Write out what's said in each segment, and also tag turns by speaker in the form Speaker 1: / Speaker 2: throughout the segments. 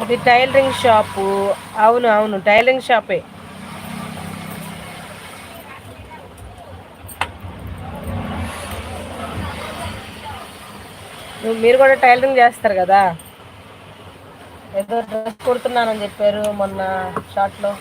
Speaker 1: ఇది tailoring shop. అవును అవును, టైలరింగ్ షాపే. మీరు కూడా టైలరింగ్ చేస్తారు కదా? ఏదో డ్రెస్ కుడుతున్నానని చెప్పారు మొన్న షార్ట్లో.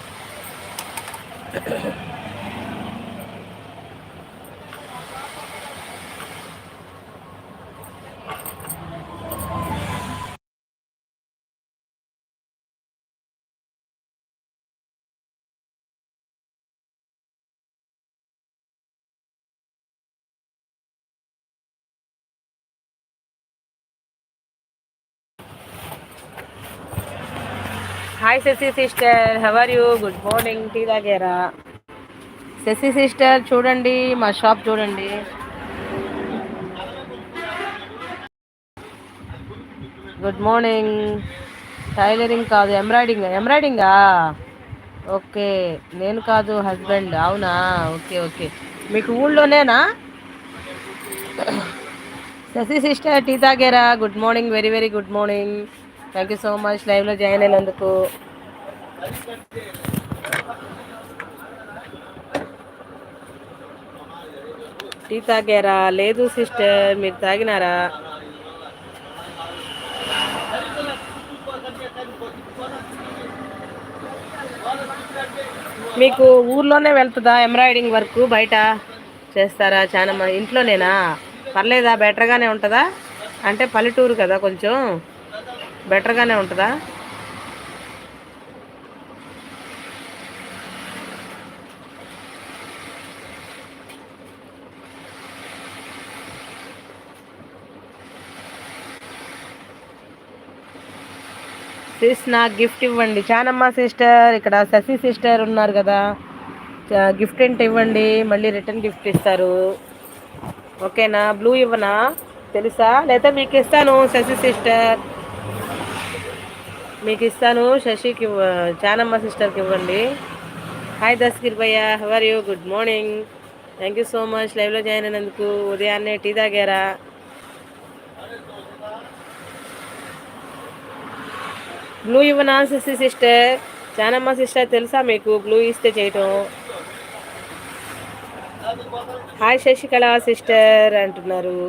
Speaker 1: Hi Shashi sister, how are you? Good morning. Tea తాగారా? శశి సిస్టర్ చూడండి, మా షాప్ చూడండి. Good morning. టైలరింగ్ కాదు, ఎంబ్రాయిడింగ్. ఎంబ్రాయిడింగా? ఓకే. నేను కాదు, హస్బెండ్. అవునా? Okay okay. మీకు ఊళ్ళోనేనా? శశి సిస్టర్ టీ తాగారా? Good morning, very very good morning. Thank you so much లైవ్లో జాయిన్ అయినందుకు. టీ తాగారా? లేదు సిస్టర్, మీరు తాగినారా? మీకు ఊర్లోనే వెళ్తుందా ఎంబ్రాయిడింగ్ వర్క్? బయట చేస్తారా? చాలా ఇంట్లోనేనా? పర్లేదా? బెటర్గానే ఉంటుందా? అంటే పల్లెటూరు కదా, కొంచెం బెటర్గానే ఉంటుందా? సిస్ నాకు గిఫ్ట్ ఇవ్వండి. చానమ్మ సిస్టర్, ఇక్కడ శశి సిస్టర్ ఉన్నారు కదా, గిఫ్ట్ ఏంటి ఇవ్వండి, మళ్ళీ రిటర్న్ గిఫ్ట్ ఇస్తారు. ఓకేనా? బ్లూ ఇవ్వనా? తెలుసా? లేదా మీకు ఇస్తాను శశి సిస్టర్, మీకు ఇస్తాను. శశికి చానమ్మ సిస్టర్కి ఇవ్వండి. హాయ్ దస్కిర్ భయ్య, how are you? Good morning. Thank you so much లైవ్లో జాయిన్ అయినందుకు. ఉదయాన్నే టీ తాగారా? బ్లూ ఇవ్వనా శశి సిస్టర్? చానమ్మ సిస్టర్ తెలుసా మీకు బ్లూ ఇస్తే చేయటం? హాయ్ శశికళ సిస్టర్ అంటున్నారు.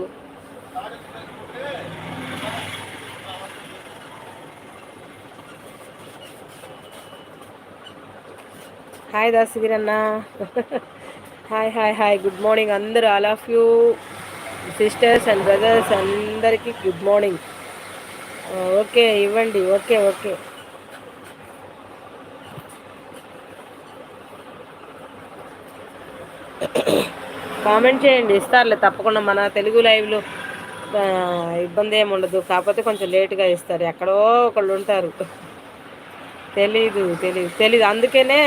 Speaker 1: హాయ్ దాసగిరి అన్న. Hi hi hi, good morning అందరూ, all of you sisters and brothers అందరికీ గుడ్ మార్నింగ్. ఓకే ఇవ్వండి. Okay okay. కామెంట్ చేయండి, ఇస్తారులే తప్పకుండా. మన తెలుగు లైవ్లో ఇబ్బంది ఏమి ఉండదు, కాకపోతే కొంచెం లేటుగా ఇస్తారు. ఎక్కడో ఒకళ్ళు ఉంటారు. తెలీదు తెలీదు తెలీదు, అందుకనే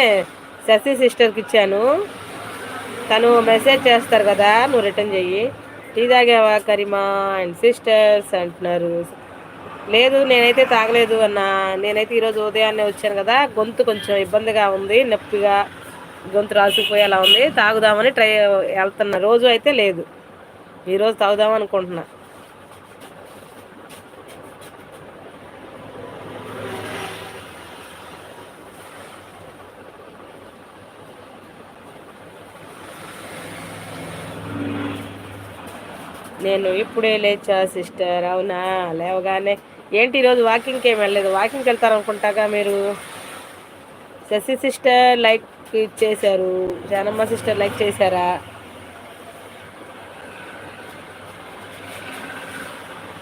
Speaker 1: శశి సిస్టర్కి ఇచ్చాను. తను మెసేజ్ చేస్తారు కదా, నువ్వు రిటర్న్ చెయ్యి. టీ తాగావా కరిమా అండ్ సిస్టర్స్ అంటున్నారు. లేదు నేనైతే తాగలేదు అన్న. నేనైతే ఈరోజు ఉదయాన్నే వచ్చాను కదా, గొంతు కొంచెం ఇబ్బందిగా ఉంది, నొప్పిగా, గొంతు రాసుకుపోయేలా ఉంది. తాగుదామని వెళ్తున్నా. రోజు అయితే లేదు, ఈరోజు తాగుదాం అనుకుంటున్నా. నేను ఇప్పుడే లేచా సిస్టర్. అవునా? లేవగానే ఏంటి ఈరోజు వాకింగ్కి ఏమి వెళ్ళలేదు? వాకింగ్కి వెళ్తారనుకుంటాగా మీరు. శశి సిస్టర్ లైక్ ఇచ్చేశారు, జానమ్మ సిస్టర్ లైక్ చేశారా?